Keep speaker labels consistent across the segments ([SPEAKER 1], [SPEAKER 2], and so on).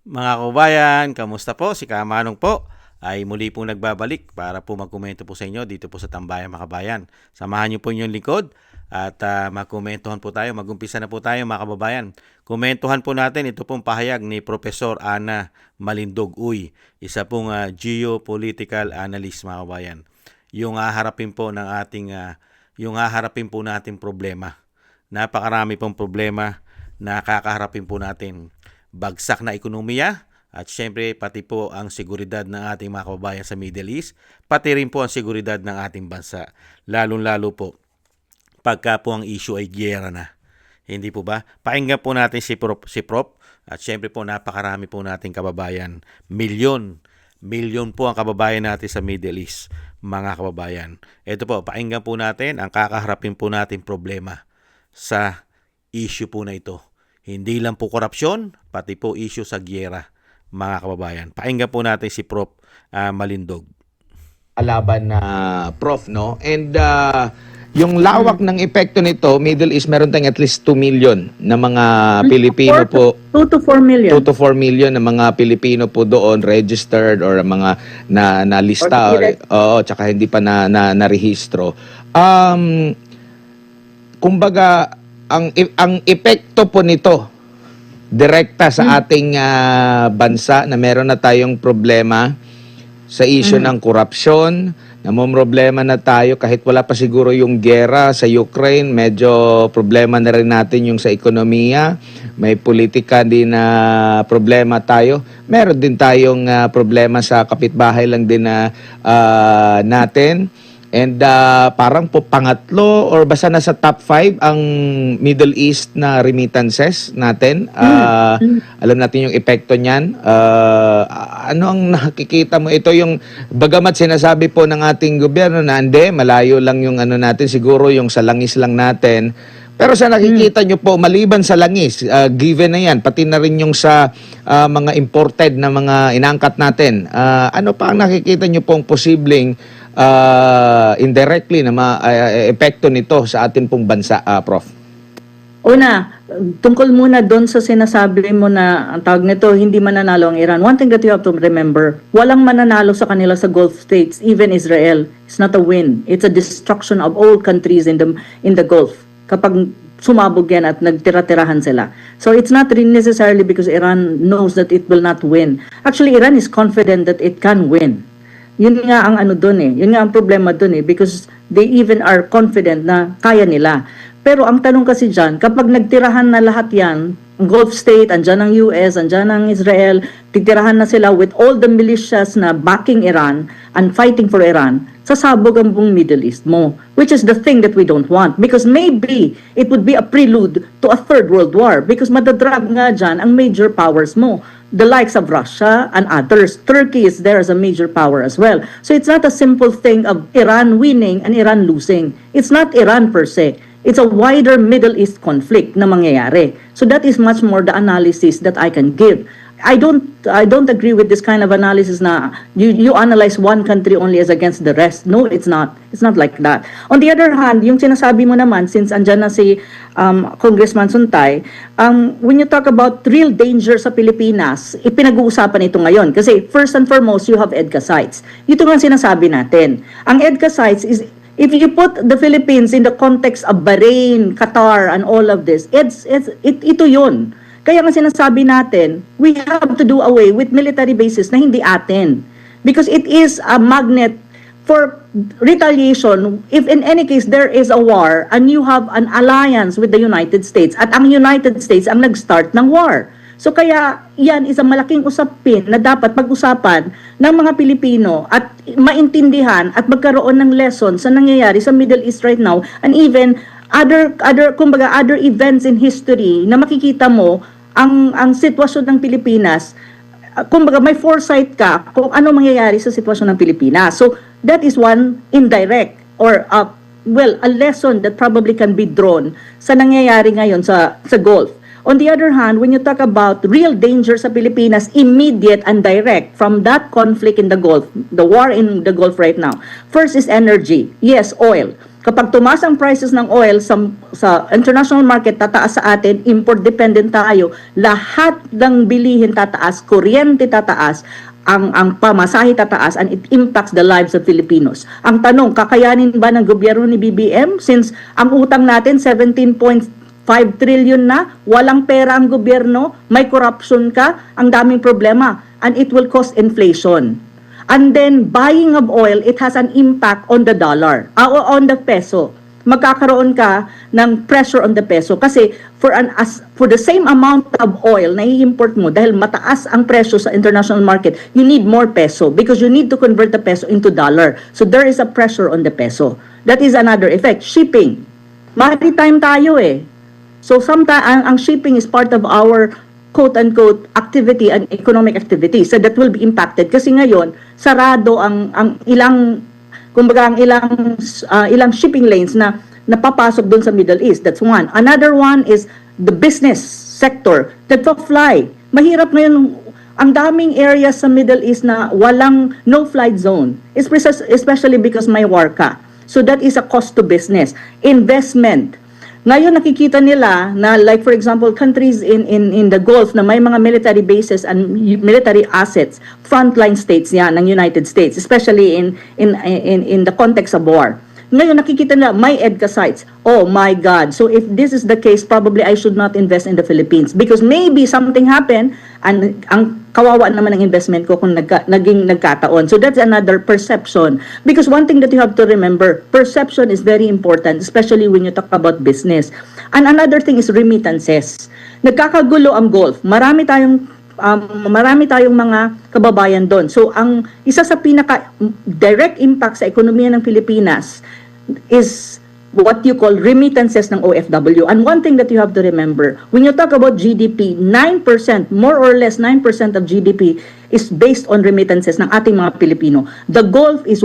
[SPEAKER 1] Mga kababayan, kamusta po? Si Kamanong po ay muli pong nagbabalik para po magkomento po sa inyo dito po sa Tambayang Makabayan. Samahan niyo po inyong likod at magkomentohan po tayo. Magumpisa na po tayo mga kababayan. Komentuhan po natin ito pong pahayag ni Professor Ana Malindog Uy, isa pong geopolitical analyst mga kababayan. Yung haharapin po ng ating nating problema. Napakarami pong problema na kakaharapin po natin. Bagsak na ekonomiya at syempre pati po ang seguridad ng ating mga kababayan sa Middle East, pati rin po ang seguridad ng ating bansa. Lalong-lalo po pagka po ang issue ay giyera na. Hindi po ba? Pakinggan po natin si Prof. At syempre po napakarami po nating kababayan. Milyon po ang kababayan natin sa Middle East, mga kababayan. Ito po, pakinggan po natin ang kakaharapin po nating problema sa issue po na ito. Hindi lang po korupsyon, pati po issue sa giyera, mga kababayan. Pakinggan po natin si Prof. Malindog.
[SPEAKER 2] Alaban na Prof, no? And yung lawak ng epekto nito, Middle East, meron tayong at least 2 million na mga Pilipino po.
[SPEAKER 3] 2 to 4 million.
[SPEAKER 2] 2 to 4 million na mga Pilipino po doon registered or mga na lista or tsaka hindi pa na-rehistro. Kumbaga ang epekto po nito direkta sa ating bansa na meron na tayong problema sa issue ng korupsyon, namomroblema na tayo kahit wala pa siguro yung gera sa Ukraine, medyo problema na rin natin yung sa ekonomiya, may politika din na problema tayo. Meron din tayong problema sa kapitbahay lang din na natin. And parang po pangatlo or basta nasa top 5 ang Middle East na remittances natin. Alam natin yung epekto niyan. Ano ang nakikita mo? Ito yung bagamat sinasabi po ng ating gobyerno na hindi, malayo lang yung ano natin, siguro yung sa langis lang natin. Pero sa nakikita nyo po, maliban sa langis, given na yan, pati na rin yung sa mga imported na mga inangkat natin, ano pa ang nakikita nyo pong posibleng indirectly na epekto nito sa ating pong bansa, Prof?
[SPEAKER 3] Una, tungkol muna doon sa sinasabi mo na ang tawag nito, hindi mananalo ang Iran. One thing that you have to remember, walang mananalo sa kanila sa Gulf states, even Israel. It's not a win. It's a destruction of all countries in the Gulf. Kapag sumabog yan at nagtira-tirahan sila. So it's not really necessarily because Iran knows that it will not win. Actually, Iran is confident that it can win. Yun nga ang ano doon eh. Yun nga ang problema doon eh. Because they even are confident na kaya nila. Pero ang tanong kasi dyan, kapag nagtirahan na lahat yan, ang Gulf State, andyan ang US, andyan ang Israel, titirahan na sila with all the militias na backing Iran and fighting for Iran, sasabog ang buong Middle East mo. Which is the thing that we don't want. Because maybe it would be a prelude to a third world war. Because madadrag nga dyan ang major powers mo. The likes of Russia and others. Turkey is there as a major power as well. So it's not a simple thing of Iran winning and Iran losing. It's not Iran per se. It's a wider Middle East conflict na mangyayari. So that is much more the analysis that I can give. I don't agree with this kind of analysis na you analyze one country only as against the rest. No, it's not. It's not like that. On the other hand, yung sinasabi mo naman, since andyan na si Congressman Suntay, when you talk about real danger sa Pilipinas, ipinag-uusapan ito ngayon. Kasi first and foremost, you have EDCA sites. Ito nga sinasabi natin. Ang EDCA sites is, if you put the Philippines in the context of Bahrain, Qatar, and all of this, ito yun. Kaya nga sinasabi natin, we have to do away with military bases na hindi atin. Because it is a magnet for retaliation if in any case there is a war and you have an alliance with the United States at ang United States ang nag-start ng war. So kaya yan is ang malaking usapin na dapat pag-usapan ng mga Pilipino at maintindihan at magkaroon ng lesson sa nangyayari sa Middle East right now and even other events in history na makikita mo ang sitwasyon ng Pilipinas, kumbaga may foresight ka kung ano mangyayari sa sitwasyon ng Pilipinas. So that is one indirect or a lesson that probably can be drawn sa nangyayari ngayon sa Gulf. On the other hand, when you talk about real danger sa Pilipinas, immediate and direct from that conflict in the Gulf, the war in the Gulf right now, first is energy. Yes, oil. Kapag tumaas ang prices ng oil sa international market, tataas sa atin, import dependent tayo, lahat ng bilihin tataas, kuryente tataas, ang pamasahe tataas, and it impacts the lives of Filipinos. Ang tanong, kakayanin ba ng gobyerno ni BBM since ang utang natin 17.5 trillion na, walang pera ang gobyerno, may corruption ka, ang daming problema, and it will cause inflation. And then, buying of oil, it has an impact on the dollar, on the peso. Magkakaroon ka ng pressure on the peso. Kasi for the same amount of oil na i-import mo, dahil mataas ang presyo sa international market, you need more peso because you need to convert the peso into dollar. So there is a pressure on the peso. That is another effect. Shipping. Maritime tayo eh. So sometimes ang shipping is part of our quote-unquote activity and economic activity. So that will be impacted kasi ngayon sarado ang ilang kumbaga ang ilang shipping lanes na napapasok doon sa Middle East. That's one. Another one is the business sector that fly. Mahirap ngayon ang daming areas sa Middle East na walang no-flight zone. Especially because may war ka. So that is a cost to business. Investment. Ngayon nakikita nila na like for example countries in the Gulf na may mga military bases and military assets, frontline states yan ng United States, especially in the context of war. Ngayon nakikita nila may EDCA sites. Oh my God. So if this is the case, probably I should not invest in the Philippines because maybe something happened and ang kawawa naman ng investment ko kung naging nagkataon. So that's another perception. Because one thing that you have to remember, perception is very important, especially when you talk about business. And another thing is remittances. Nagkakagulo ang Gulf. Marami tayong mga kababayan doon. So ang isa sa pinaka direct impact sa ekonomiya ng Pilipinas is what you call remittances ng OFW. And one thing that you have to remember, when you talk about GDP, 9%, more or less 9% of GDP is based on remittances ng ating mga Pilipino. The Gulf is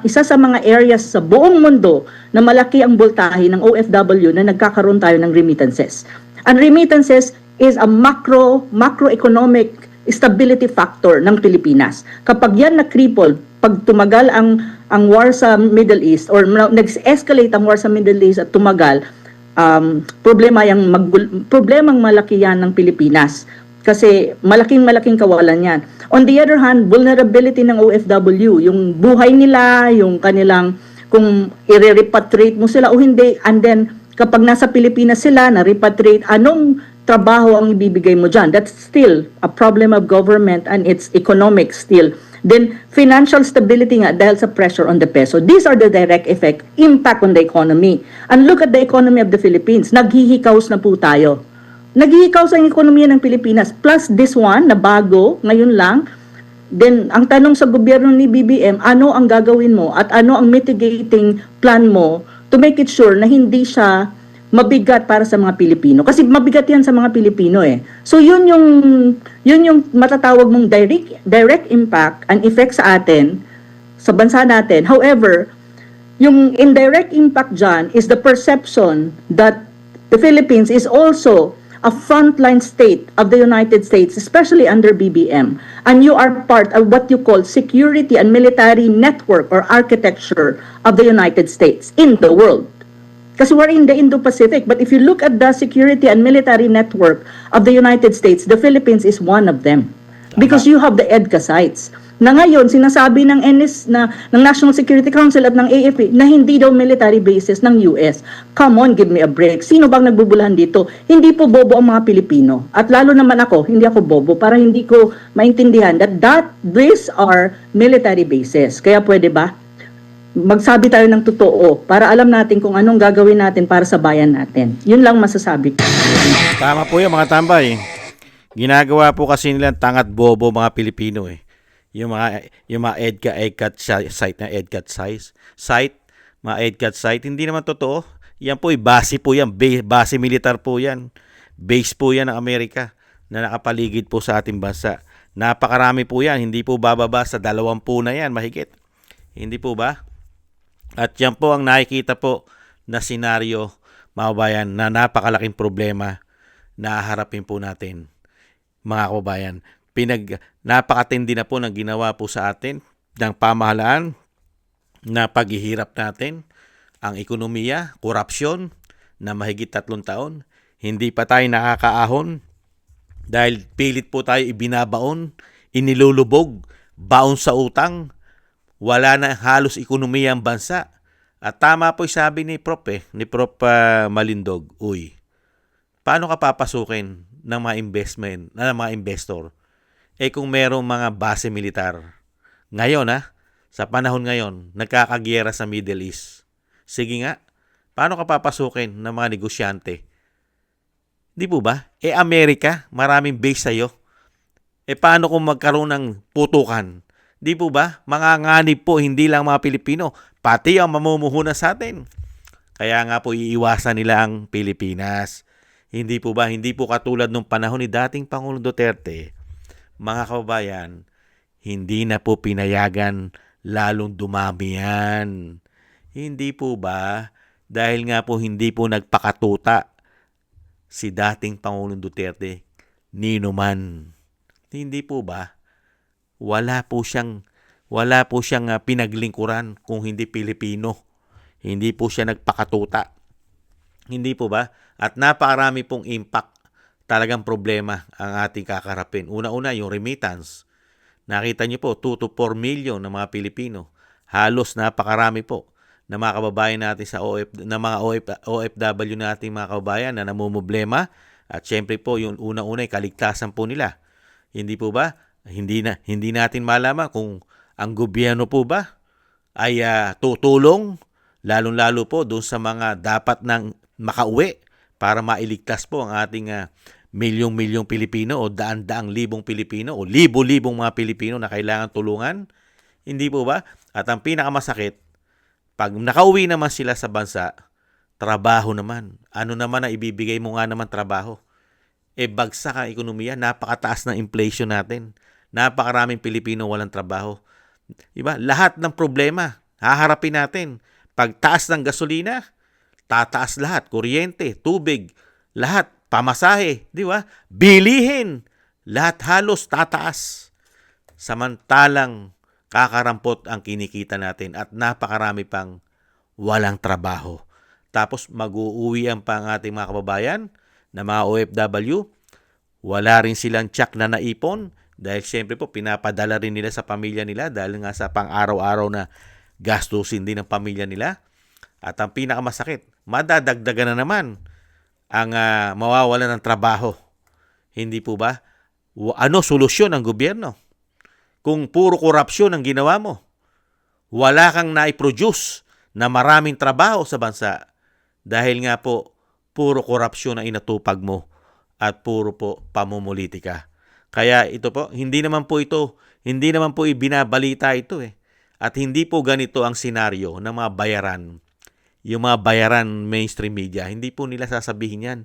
[SPEAKER 3] isa sa mga areas sa buong mundo na malaki ang boltahe ng OFW na nagkakaroon tayo ng remittances. And remittances is a macroeconomic stability factor ng Pilipinas. Kapag yan na-cripple, pag tumagal ang war sa Middle East or nag-escalate ang war sa Middle East at tumagal, problemang malaki yan ng Pilipinas. Kasi malaking kawalan yan. On the other hand, vulnerability ng OFW, yung buhay nila, yung kanilang, kung i-repatriate mo sila o hindi, and then kapag nasa Pilipinas sila, na-repatriate, anong trabaho ang ibibigay mo dyan? That's still a problem of government and it's economic still. Then, financial stability nga dahil sa pressure on the peso. These are the direct effect, impact on the economy. And look at the economy of the Philippines. Naghihikaos na po tayo. Naghihikaos ang ekonomiya ng Pilipinas. Plus this one, na bago, ngayon lang. Then, ang tanong sa gobyerno ni BBM, ano ang gagawin mo at ano ang mitigating plan mo to make it sure na hindi siya mabigat para sa mga Pilipino. Kasi mabigat yan sa mga Pilipino eh. So yun yung matatawag mong direct impact and effect sa atin, sa bansa natin. However, yung indirect impact dyan is the perception that the Philippines is also a frontline state of the United States, especially under BBM. And you are part of what you call security and military network or architecture of the United States in the world. Kasi we're in the Indo-Pacific. But if you look at the security and military network of the United States, the Philippines is one of them. Because you have the EDCA sites. Na ngayon, sinasabi ng ng National Security Council at ng AFP na hindi daw military bases ng US. Come on, give me a break. Sino bang nagbubulahan dito? Hindi po bobo ang mga Pilipino. At lalo naman ako, hindi ako bobo para hindi ko maintindihan that these are military bases. Kaya pwede ba? Magsabi tayo ng totoo para alam natin kung anong gagawin natin para sa bayan natin. Yun lang masasabi ko.
[SPEAKER 1] Tama po yung mga tambay. Ginagawa po kasi nila tangat bobo mga Pilipino eh. Yung mga EDCA site na EDCA site, mga EDCA site, hindi naman totoo. Yan po base po yan, base militar po yan. Base po yan ng Amerika na nakapaligid po sa ating bansa. Napakarami po yan, hindi po bababa sa 20 na yan, mahigit. Hindi po ba? At yan po ang nakikita po na senaryo, mga kababayan, na napakalaking problema na harapin po natin, mga kababayan. Napakatindi na po ng ginawa po sa atin ng pamahalaan na paghihirap natin ang ekonomiya, korupsyon na mahigit 3 taon. Hindi pa tayo nakakaahon dahil pilit po tayo ibinabaon, inilulubog, baon sa utang. Wala na halos ekonomiya ang bansa. At tama po yung sabi ni Prof. Ni Prof. Malindog, uy, paano ka papasukin ng mga investment, ng mga investor? Kung merong mga base militar, ngayon sa panahon ngayon, nagkakagyera sa Middle East. Sige nga, paano ka papasukin ng mga negosyante? Di po ba? Amerika, maraming base sa'yo. Paano kung magkaroon ng putukan? Di po ba? Mga nganib po, hindi lang mga Pilipino, pati ang mamumuhunan sa atin. Kaya nga po, iiwasan nila ang Pilipinas. Hindi po ba? Hindi po katulad nung panahon ni dating Pangulong Duterte. Mga kababayan, hindi na po pinayagan lalong dumami yan. Hindi po ba? Dahil nga po hindi po nagpakatuta si dating Pangulong Duterte, nino man. Hindi po ba? Wala po siyang pinaglingkuran kung hindi Pilipino. Hindi po siya nagpakatuta. Hindi po ba? At napakarami pong impact, talagang problema ang ating kakarapin. Una-una, yung remittance. Nakita niyo po, 2 to 4 million na mga Pilipino. Halos napakarami po na mga kababayan natin sa OFW natin mga kababayan na namumblema. At syempre po, yung una-una ay kaligtasan po nila. Hindi po ba? Hindi natin malaman kung ang gobyerno po ba ay tutulong lalong-lalo po doon sa mga dapat nang makauwi para mailigtas po ang ating milyong-milyong Pilipino o daan-daang libong Pilipino o libo-libong mga Pilipino na kailangan tulungan. Hindi po ba? At ang pinakamasakit, pag nakauwi naman sila sa bansa, trabaho naman. Ano naman ang ibibigay mo nga naman trabaho? Bagsak ang ekonomiya, napakataas ng inflation natin. Napakaraming Pilipino walang trabaho. Diba? Lahat ng problema, haharapin natin. Pagtaas ng gasolina, tataas lahat. Kuryente, tubig, lahat. Pamasahe, di ba? Bilihin, lahat halos tataas. Samantalang kakarampot ang kinikita natin at napakarami pang walang trabaho. Tapos mag-uuwian pa ang ating mga kababayan na mga OFW. Wala rin silang tiyak na naipon dahil siyempre po pinapadala rin nila sa pamilya nila dahil nga sa pang-araw-araw na gastusin din ng pamilya nila. At ang pinakamasakit, madadagdagan na naman ang mawawalan ng trabaho. Hindi po ba? Ano solusyon ng gobyerno? Kung puro korupsyon ang ginawa mo, wala kang naiproduce na maraming trabaho sa bansa dahil nga po puro korupsyon ang inatupag mo at puro po pamumulitika. Kaya ito po, hindi naman po ibinabalita ito At hindi po ganito ang senaryo ng mga bayaran. Yung mga bayaran mainstream media, hindi po nila sasabihin yan.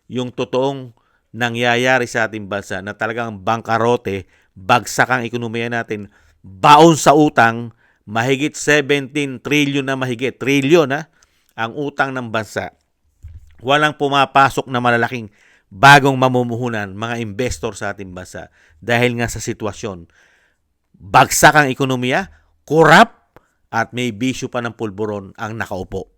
[SPEAKER 1] Yung totoong nangyayari sa ating bansa na talagang bangkarote, bagsak ang ekonomiya natin, baon sa utang, mahigit 17 trillion na mahigit. Trillion ang utang ng bansa. Walang pumapasok na malalaking bagong mamumuhunan, mga investor sa ating bansa dahil nga sa sitwasyon. Bagsak ang ekonomiya, korap, at may bisyo pa ng pulburon ang nakaupo.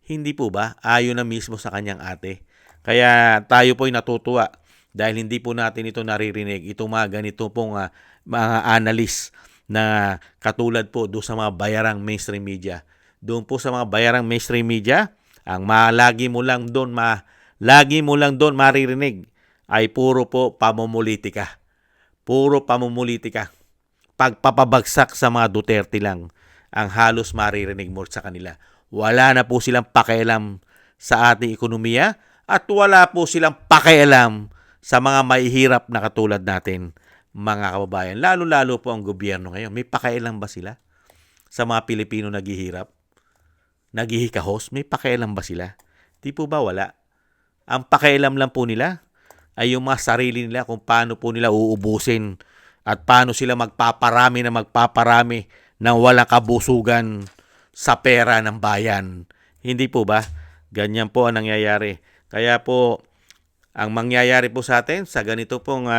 [SPEAKER 1] Hindi po ba? Ayon na mismo sa kanyang ate. Kaya tayo po'y natutuwa dahil hindi po natin ito naririnig. Itong mga ganito pong mga analyst na katulad po doon sa mga bayarang mainstream media. Doon po sa mga bayarang mainstream media, ang lagi mo lang doon maririnig ay puro po pamumulitika. Puro pamumulitika. Pagpapabagsak sa mga Duterte lang ang halos maririnig mo sa kanila. Wala na po silang pakialam sa ating ekonomiya at wala po silang pakialam sa mga mahihirap na katulad natin, mga kababayan. Lalo-lalo po ang gobyerno ngayon. May pakialam ba sila sa mga Pilipino naghihirap? Naghihikahos? May pakialam ba sila? Di po ba wala? Ang pakialam lang po nila ay yung mga sarili nila kung paano po nila uubusin at paano sila magpaparami ng walang kabusugan sa pera ng bayan. Hindi po ba? Ganyan po ang nangyayari. Kaya po, ang mangyayari po sa atin sa ganito pong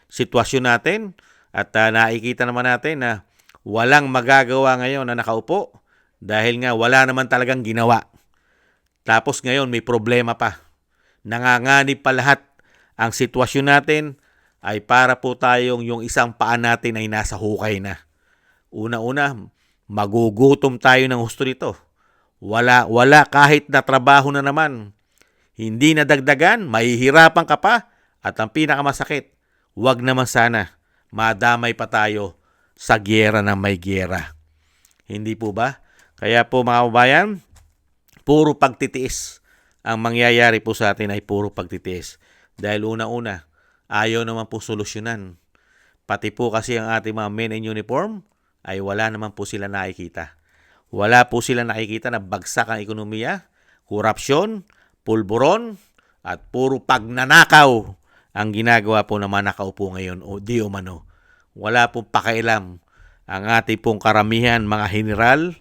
[SPEAKER 1] sitwasyon natin at nakikita naman natin na walang magagawa ngayon na nakaupo Dahil nga wala naman talagang ginawa. Tapos ngayon may problema pa. Nanganganib pa lahat. Ang sitwasyon natin ay para po tayong yung isang paa natin ay nasa hukay na. Una-una, magugutom tayo ng husto nito. Wala kahit na trabaho na naman. Hindi nadagdagan, mahihirapan ka pa. At ang pinakamasakit, wag naman sana madamay pa tayo sa gyera ng may gyera. Hindi po ba? Kaya po mga kababayan, puro pagtitiis. Ang mangyayari po sa atin ay puro pagtitiis. Dahil una-una, ayaw naman po solusyonan. Pati po kasi ang ating mga men in uniform ay wala naman po sila nakikita. Wala po sila nakikita na bagsak ang ekonomiya, korupsyon, pulburon, at puro pagnanakaw ang ginagawa po ng mga nakaupo ngayon o di umano. Wala pong pakialam ang ating pong karamihan mga general,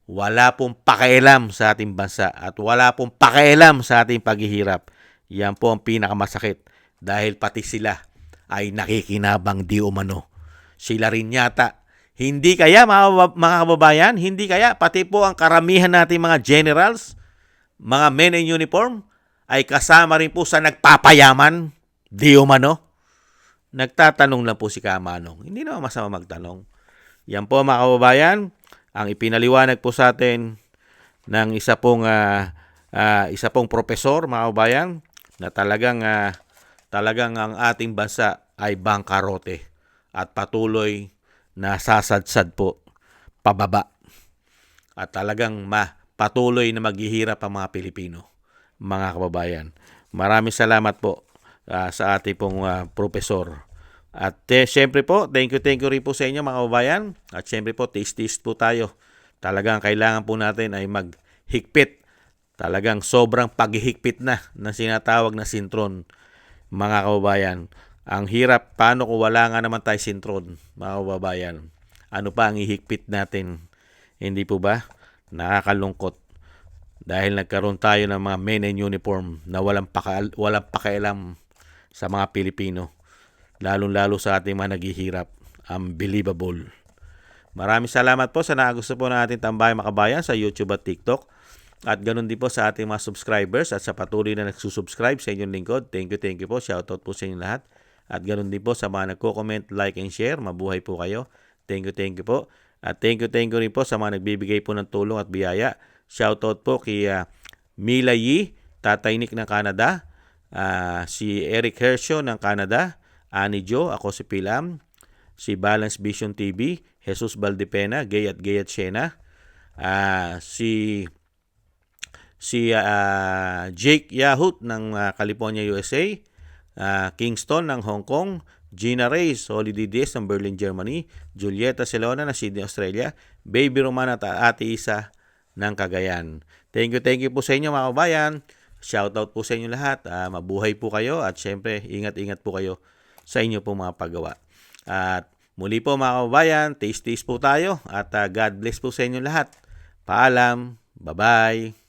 [SPEAKER 1] wala pong pakialam sa ating bansa at wala pong pakialam sa ating paghihirap. Yan po ang pinakamasakit dahil pati sila ay nakikinabang di umano. Sila rin yata. Hindi kaya mga kababayan, hindi kaya pati po ang karamihan nating mga generals, mga men in uniform, ay kasama rin po sa nagpapayaman di umano. Nagtatanong lang po si Kamanong. Hindi naman masama magtanong. Yan po mga kababayan, ang ipinaliwanag po sa atin ng isa pong propesor mga kababayan na talagang ang ating bansa ay bangkarote at patuloy na sasadsad po pababa. At talagang patuloy na maghihirap ang mga Pilipino, mga kababayan. Maraming salamat po sa ating pong propesor. At syempre po, thank you rin po sa inyo mga kababayan. At syempre po, taste po tayo. Talagang kailangan po natin ay maghigpit. Talagang sobrang paghihigpit na sinatawag na sintron, mga kababayan. Ang hirap, paano kung wala nga naman tayo sintron, mga kababayan? Ano pa ang ihigpit natin? Hindi po ba? Nakakalungkot. Dahil nagkaroon tayo ng mga men in uniform na walang pakialam sa mga Pilipino. Lalong-lalo sa ating mga naghihirap. Unbelievable. Maraming salamat po sa nakagusto po ng ating Tambayang Makabayan sa YouTube at TikTok. At ganun din po sa ating mga subscribers at sa patuloy na nagsusubscribe sa inyong lingkod. Thank you po. Shoutout po sa inyong lahat. At ganun din po sa mga nagko-comment, like, and share. Mabuhay po kayo. Thank you po. At thank you rin po sa mga nagbibigay po ng tulong at biyaya. Shoutout po kay Mila Yi, Tatay Nick ng Canada, si Eric Hershaw ng Canada, Annie Jo, ako si Pilam, si Balance Vision TV, Jesus Valdepena, Gay at Shena, si Jake Yahut ng California, USA, Kingston ng Hong Kong, Gina Reyes, Holiday Days ng Berlin, Germany, Julieta Celona ng Sydney, Australia, Baby Romana at Ate Isa ng Cagayan. Thank you po sa inyo mga kabayan. Shoutout po sa inyo lahat. Mabuhay po kayo at syempre ingat-ingat po kayo sa inyo po mga paggawa. At muli po mga kababayan, taste po tayo at God bless po sa inyo lahat. Paalam. Bye-bye.